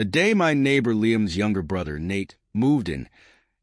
The day my neighbor Liam's younger brother, Nate, moved in,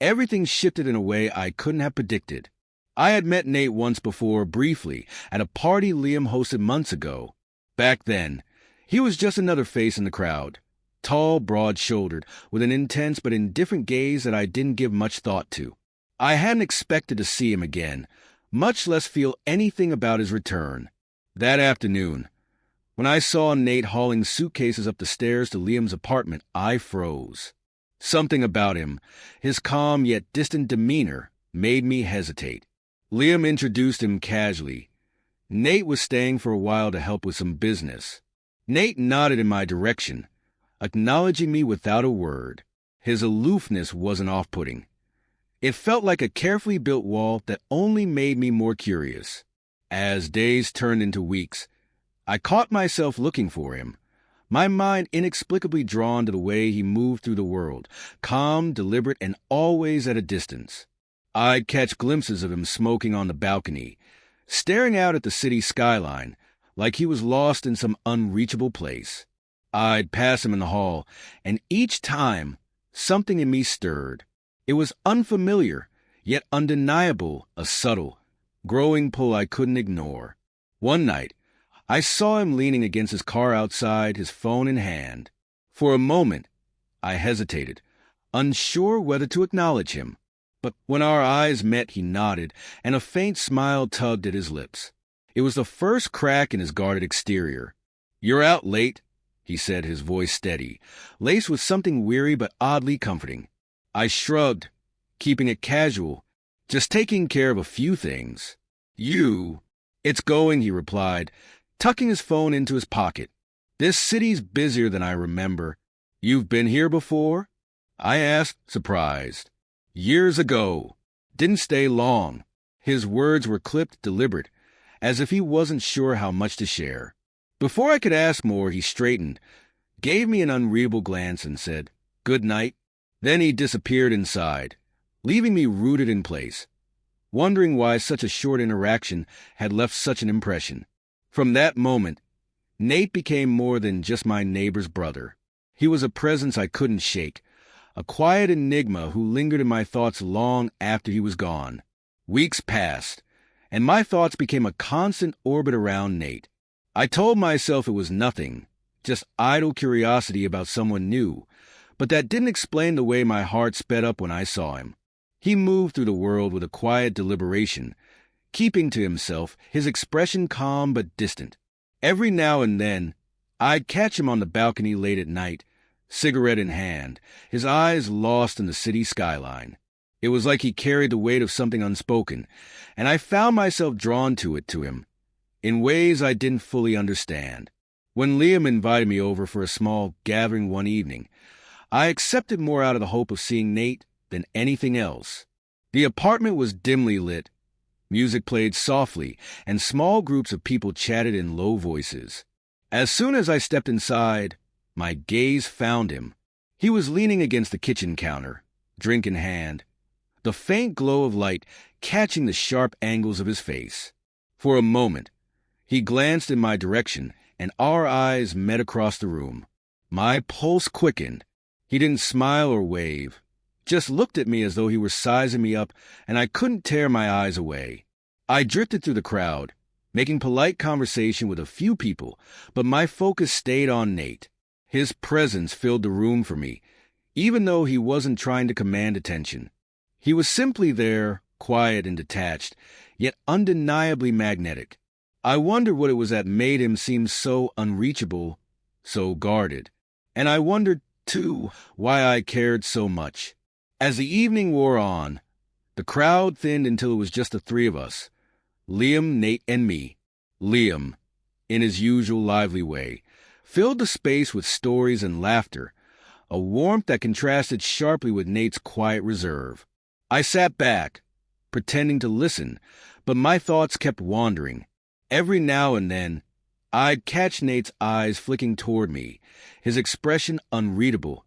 everything shifted in a way I couldn't have predicted. I had met Nate once before, briefly, at a party Liam hosted months ago. Back then, he was just another face in the crowd, tall, broad-shouldered, with an intense but indifferent gaze that I didn't give much thought to. I hadn't expected to see him again, much less feel anything about his return. That afternoon, when I saw Nate hauling suitcases up the stairs to Liam's apartment, I froze. Something about him, his calm yet distant demeanor, made me hesitate. Liam introduced him casually. Nate was staying for a while to help with some business. Nate nodded in my direction, acknowledging me without a word. His aloofness wasn't off-putting. It felt like a carefully built wall that only made me more curious. As days turned into weeks, I caught myself looking for him, my mind inexplicably drawn to the way he moved through the world, calm, deliberate, and always at a distance. I'd catch glimpses of him smoking on the balcony, staring out at the city skyline, like he was lost in some unreachable place. I'd pass him in the hall, and each time, something in me stirred. It was unfamiliar, yet undeniable, a subtle, growing pull I couldn't ignore. One night, I saw him leaning against his car outside, his phone in hand. For a moment, I hesitated, unsure whether to acknowledge him. But when our eyes met, he nodded, and a faint smile tugged at his lips. It was the first crack in his guarded exterior. "You're out late," he said, his voice steady, laced with something weary but oddly comforting. I shrugged, keeping it casual, just taking care of a few things. "You?" "It's going," he replied, tucking his phone into his pocket. "This city's busier than I remember." "You've been here before?" I asked, surprised. "Years ago. Didn't stay long." His words were clipped, deliberate, as if he wasn't sure how much to share. Before I could ask more, he straightened, gave me an unreadable glance, and said, "Good night." Then he disappeared inside, leaving me rooted in place, wondering why such a short interaction had left such an impression. From that moment, Nate became more than just my neighbor's brother. He was a presence I couldn't shake, a quiet enigma who lingered in my thoughts long after he was gone. Weeks passed, and my thoughts became a constant orbit around Nate. I told myself it was nothing, just idle curiosity about someone new, but that didn't explain the way my heart sped up when I saw him. He moved through the world with a quiet deliberation, keeping to himself, his expression calm but distant. Every now and then, I'd catch him on the balcony late at night, cigarette in hand, his eyes lost in the city skyline. It was like he carried the weight of something unspoken, and I found myself drawn to him, in ways I didn't fully understand. When Liam invited me over for a small gathering one evening, I accepted more out of the hope of seeing Nate than anything else. The apartment was dimly lit. Music played softly, and small groups of people chatted in low voices. As soon as I stepped inside, my gaze found him. He was leaning against the kitchen counter, drink in hand, the faint glow of light catching the sharp angles of his face. For a moment, he glanced in my direction, and our eyes met across the room. My pulse quickened. He didn't smile or wave, just looked at me as though he were sizing me up, and I couldn't tear my eyes away. I drifted through the crowd, making polite conversation with a few people, but my focus stayed on Nate. His presence filled the room for me, even though he wasn't trying to command attention. He was simply there, quiet and detached, yet undeniably magnetic. I wondered what it was that made him seem so unreachable, so guarded. And I wondered, too, why I cared so much. As the evening wore on, the crowd thinned until it was just the three of us, Liam, Nate, and me. Liam, in his usual lively way, filled the space with stories and laughter, a warmth that contrasted sharply with Nate's quiet reserve. I sat back, pretending to listen, but my thoughts kept wandering. Every now and then, I'd catch Nate's eyes flicking toward me, his expression unreadable,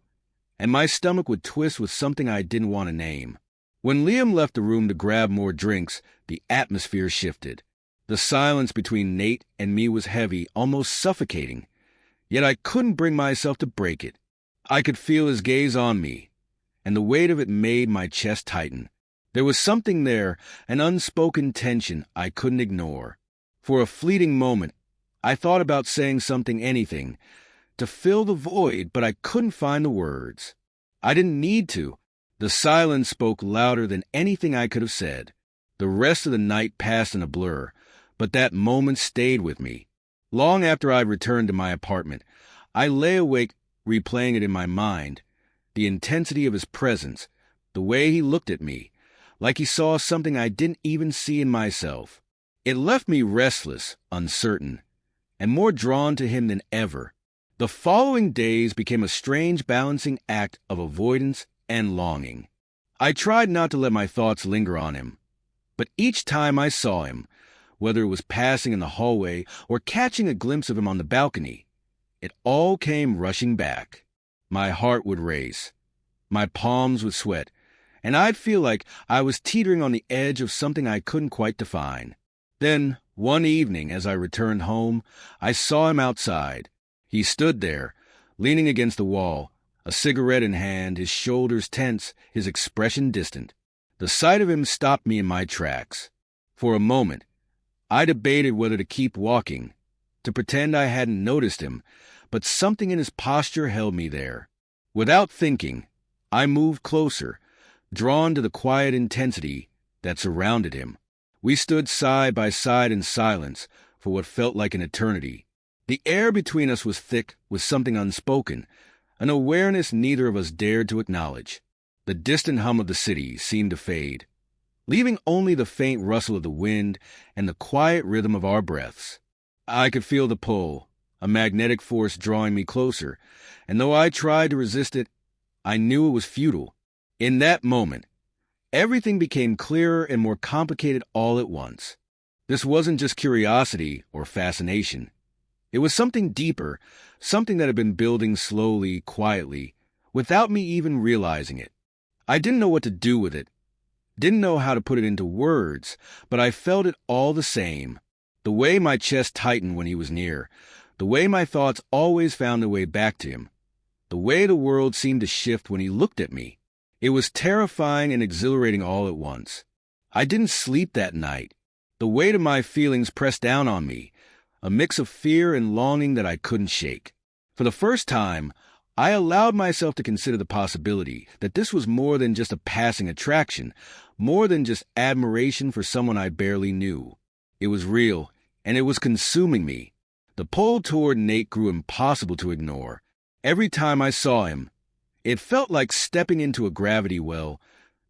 and my stomach would twist with something I didn't want to name. When Liam left the room to grab more drinks, the atmosphere shifted. The silence between Nate and me was heavy, almost suffocating, yet I couldn't bring myself to break it. I could feel his gaze on me, and the weight of it made my chest tighten. There was something there, an unspoken tension I couldn't ignore. For a fleeting moment, I thought about saying something, anything, to fill the void, but I couldn't find the words. I didn't need to. The silence spoke louder than anything I could have said. The rest of the night passed in a blur, but that moment stayed with me. Long after I returned to my apartment, I lay awake replaying it in my mind. The intensity of his presence, the way he looked at me, like he saw something I didn't even see in myself. It left me restless, uncertain, and more drawn to him than ever. The following days became a strange balancing act of avoidance and longing. I tried not to let my thoughts linger on him, but each time I saw him, whether it was passing in the hallway or catching a glimpse of him on the balcony, it all came rushing back. My heart would race, my palms would sweat, and I'd feel like I was teetering on the edge of something I couldn't quite define. Then, one evening as I returned home, I saw him outside. He stood there, leaning against the wall, a cigarette in hand, his shoulders tense, his expression distant. The sight of him stopped me in my tracks. For a moment, I debated whether to keep walking, to pretend I hadn't noticed him, but something in his posture held me there. Without thinking, I moved closer, drawn to the quiet intensity that surrounded him. We stood side by side in silence for what felt like an eternity. The air between us was thick with something unspoken, an awareness neither of us dared to acknowledge. The distant hum of the city seemed to fade, leaving only the faint rustle of the wind and the quiet rhythm of our breaths. I could feel the pull, a magnetic force drawing me closer, and though I tried to resist it, I knew it was futile. In that moment, everything became clearer and more complicated all at once. This wasn't just curiosity or fascination. It was something deeper, something that had been building slowly, quietly, without me even realizing it. I didn't know what to do with it, didn't know how to put it into words, but I felt it all the same. The way my chest tightened when he was near, the way my thoughts always found their way back to him, the way the world seemed to shift when he looked at me. It was terrifying and exhilarating all at once. I didn't sleep that night. The weight of my feelings pressed down on me, a mix of fear and longing that I couldn't shake. For the first time, I allowed myself to consider the possibility that this was more than just a passing attraction, more than just admiration for someone I barely knew. It was real, and it was consuming me. The pull toward Nate grew impossible to ignore. Every time I saw him, it felt like stepping into a gravity well,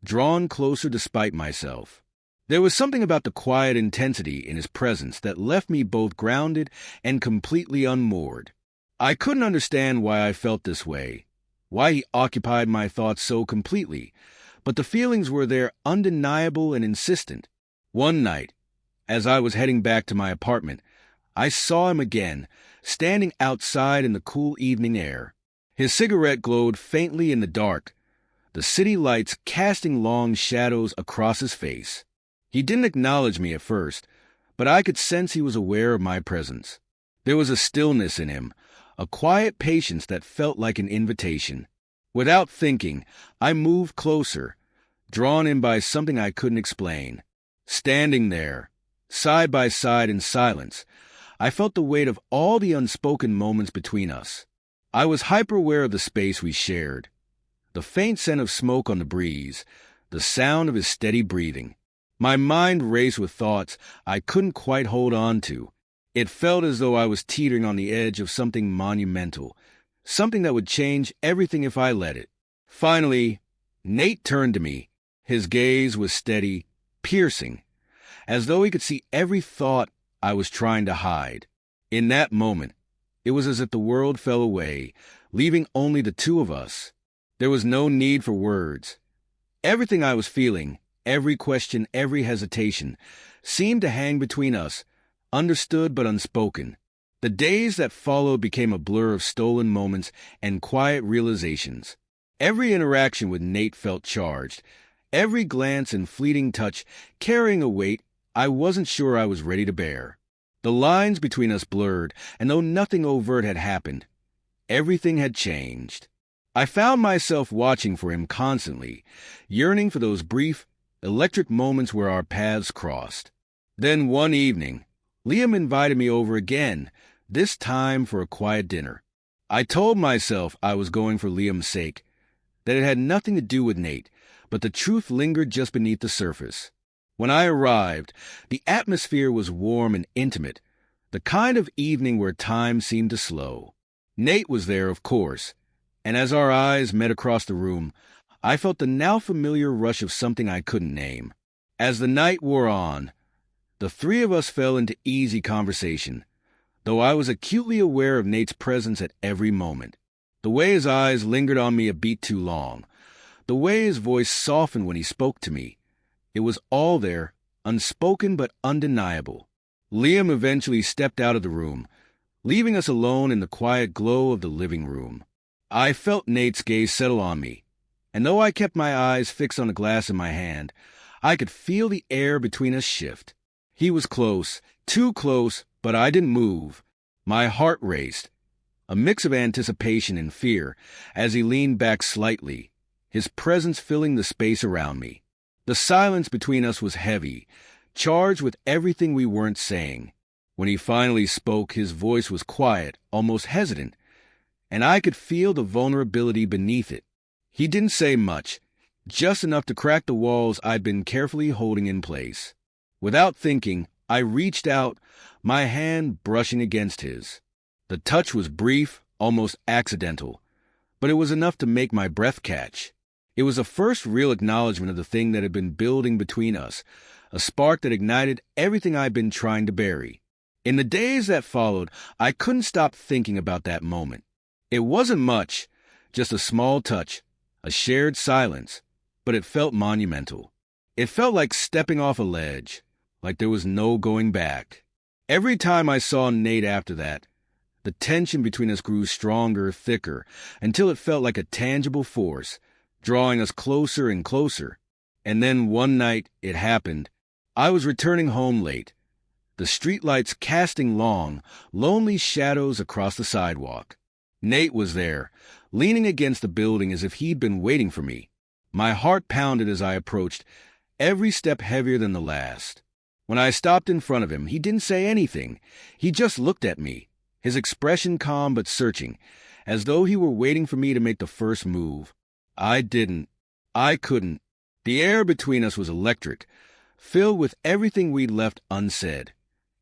drawn closer despite myself. There was something about the quiet intensity in his presence that left me both grounded and completely unmoored. I couldn't understand why I felt this way, why he occupied my thoughts so completely, but the feelings were there, undeniable and insistent. One night, as I was heading back to my apartment, I saw him again, standing outside in the cool evening air. His cigarette glowed faintly in the dark, the city lights casting long shadows across his face. He didn't acknowledge me at first, but I could sense he was aware of my presence. There was a stillness in him, a quiet patience that felt like an invitation. Without thinking, I moved closer, drawn in by something I couldn't explain. Standing there, side by side in silence, I felt the weight of all the unspoken moments between us. I was hyper-aware of the space we shared, the faint scent of smoke on the breeze, the sound of his steady breathing. My mind raced with thoughts I couldn't quite hold on to. It felt as though I was teetering on the edge of something monumental, something that would change everything if I let it. Finally, Nate turned to me. His gaze was steady, piercing, as though he could see every thought I was trying to hide. In that moment, it was as if the world fell away, leaving only the two of us. There was no need for words. Everything I was feeling, every question, every hesitation, seemed to hang between us, understood but unspoken. The days that followed became a blur of stolen moments and quiet realizations. Every interaction with Nate felt charged, every glance and fleeting touch carrying a weight I wasn't sure I was ready to bear. The lines between us blurred, and though nothing overt had happened, everything had changed. I found myself watching for him constantly, yearning for those brief, electric moments where our paths crossed. Then one evening, Liam invited me over again, this time for a quiet dinner. I told myself I was going for Liam's sake, that it had nothing to do with Nate, but the truth lingered just beneath the surface. When I arrived, the atmosphere was warm and intimate, the kind of evening where time seemed to slow. Nate was there, of course, and as our eyes met across the room, I felt the now familiar rush of something I couldn't name. As the night wore on, the three of us fell into easy conversation, though I was acutely aware of Nate's presence at every moment. The way his eyes lingered on me a beat too long, the way his voice softened when he spoke to me, it was all there, unspoken but undeniable. Liam eventually stepped out of the room, leaving us alone in the quiet glow of the living room. I felt Nate's gaze settle on me, and though I kept my eyes fixed on the glass in my hand, I could feel the air between us shift. He was close, too close, but I didn't move. My heart raced, a mix of anticipation and fear, as he leaned back slightly, his presence filling the space around me. The silence between us was heavy, charged with everything we weren't saying. When he finally spoke, his voice was quiet, almost hesitant, and I could feel the vulnerability beneath it. He didn't say much, just enough to crack the walls I'd been carefully holding in place. Without thinking, I reached out, my hand brushing against his. The touch was brief, almost accidental, but it was enough to make my breath catch. It was a first real acknowledgement of the thing that had been building between us, a spark that ignited everything I'd been trying to bury. In the days that followed, I couldn't stop thinking about that moment. It wasn't much, just a small touch, a shared silence, but it felt monumental. It felt like stepping off a ledge, like there was no going back. Every time I saw Nate after that, the tension between us grew stronger, thicker, until it felt like a tangible force, drawing us closer and closer. And then one night, it happened. I was returning home late, the streetlights casting long, lonely shadows across the sidewalk. Nate was there, leaning against the building as if he'd been waiting for me. My heart pounded as I approached, every step heavier than the last. When I stopped in front of him, he didn't say anything. He just looked at me, his expression calm but searching, as though he were waiting for me to make the first move. I didn't. I couldn't. The air between us was electric, filled with everything we'd left unsaid,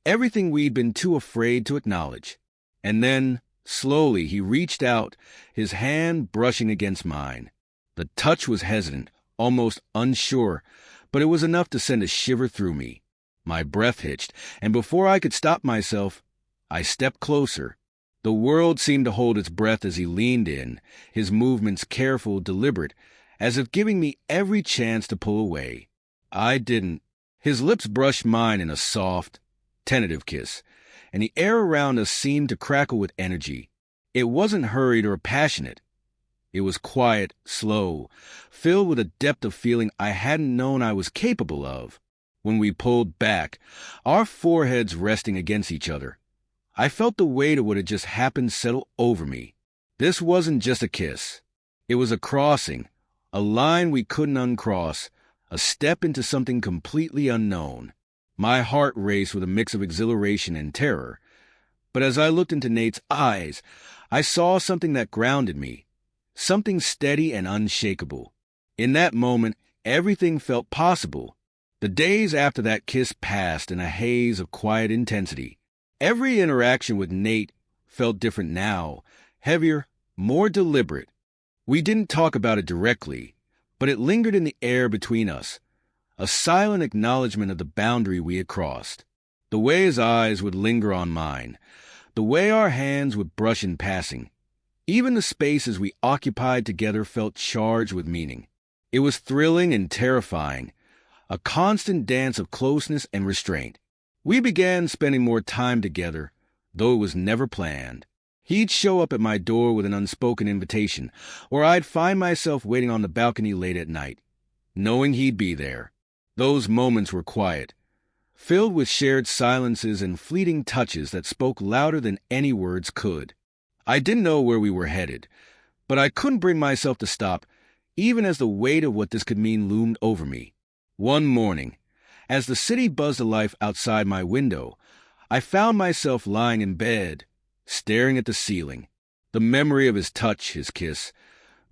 everything we'd been too afraid to acknowledge. And then, slowly, he reached out, his hand brushing against mine. The touch was hesitant, almost unsure, but it was enough to send a shiver through me. My breath hitched, and before I could stop myself, I stepped closer. The world seemed to hold its breath as he leaned in, his movements careful, deliberate, as if giving me every chance to pull away. I didn't. His lips brushed mine in a soft, tentative kiss, and the air around us seemed to crackle with energy. It wasn't hurried or passionate. It was quiet, slow, filled with a depth of feeling I hadn't known I was capable of. When we pulled back, our foreheads resting against each other, I felt the weight of what had just happened settle over me. This wasn't just a kiss. It was a crossing, a line we couldn't uncross, a step into something completely unknown. My heart raced with a mix of exhilaration and terror. But as I looked into Nate's eyes, I saw something that grounded me, something steady and unshakable. In that moment, everything felt possible. The days after that kiss passed in a haze of quiet intensity. Every interaction with Nate felt different now, heavier, more deliberate. We didn't talk about it directly, but it lingered in the air between us, a silent acknowledgement of the boundary we had crossed. The way his eyes would linger on mine, the way our hands would brush in passing, even the spaces we occupied together felt charged with meaning. It was thrilling and terrifying, a constant dance of closeness and restraint. We began spending more time together, though it was never planned. He'd show up at my door with an unspoken invitation, or I'd find myself waiting on the balcony late at night, knowing he'd be there. Those moments were quiet, filled with shared silences and fleeting touches that spoke louder than any words could. I didn't know where we were headed, But I couldn't bring myself to stop, even as the weight of what this could mean loomed over me. One morning, as the city buzzed to life outside my window, I found myself lying in bed, staring at the ceiling. The memory of his touch, his kiss,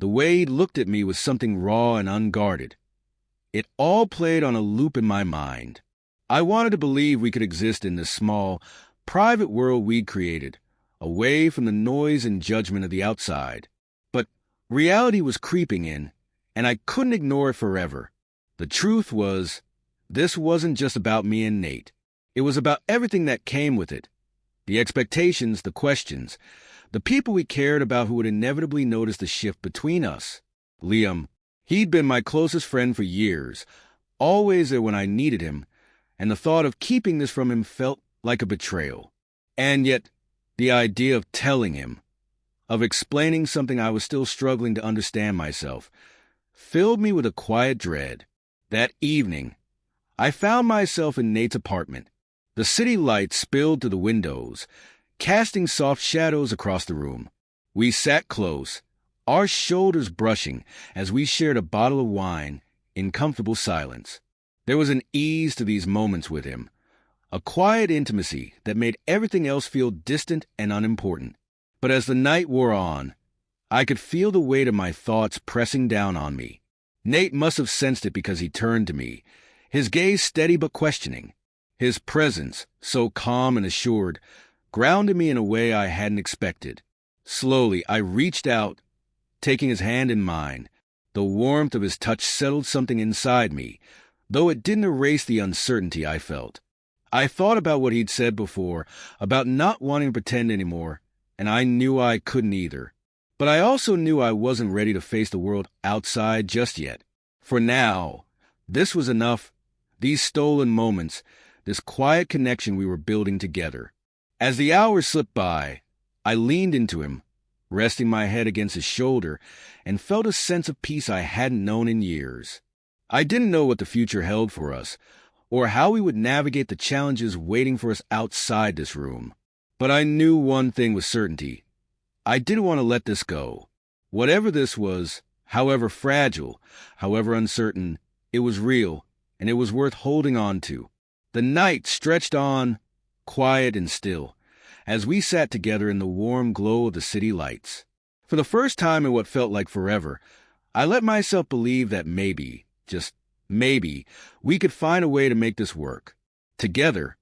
the way he looked at me was something raw and unguarded. It all played on a loop in my mind. I wanted to believe we could exist in this small, private world we'd created, away from the noise and judgment of the outside. But reality was creeping in, and I couldn't ignore it forever. The truth was, this wasn't just about me and Nate. It was about everything that came with it. The expectations, the questions, the people we cared about who would inevitably notice the shift between us. Liam, he'd been my closest friend for years, always there when I needed him, and the thought of keeping this from him felt like a betrayal. And yet, the idea of telling him, of explaining something I was still struggling to understand myself, filled me with a quiet dread. That evening, I found myself in Nate's apartment. The city lights spilled through the windows, casting soft shadows across the room. We sat close, our shoulders brushing as we shared a bottle of wine in comfortable silence. There was an ease to these moments with him, a quiet intimacy that made everything else feel distant and unimportant. But as the night wore on, I could feel the weight of my thoughts pressing down on me. Nate must have sensed it because he turned to me, his gaze steady but questioning. His presence, so calm and assured, grounded me in a way I hadn't expected. Slowly, I reached out, taking his hand in mine. The warmth of his touch settled something inside me, though it didn't erase the uncertainty I felt. I thought about what he'd said before, about not wanting to pretend anymore, and I knew I couldn't either. But I also knew I wasn't ready to face the world outside just yet. For now, this was enough. These stolen moments, this quiet connection we were building together. As the hours slipped by, I leaned into him, resting my head against his shoulder, and felt a sense of peace I hadn't known in years. I didn't know what the future held for us, or how we would navigate the challenges waiting for us outside this room. But I knew one thing with certainty. I didn't want to let this go. Whatever this was, however fragile, however uncertain, it was real, and it was worth holding on to. The night stretched on, quiet and still, as we sat together in the warm glow of the city lights. For the first time in what felt like forever, I let myself believe that maybe, just maybe, we could find a way to make this work. Together,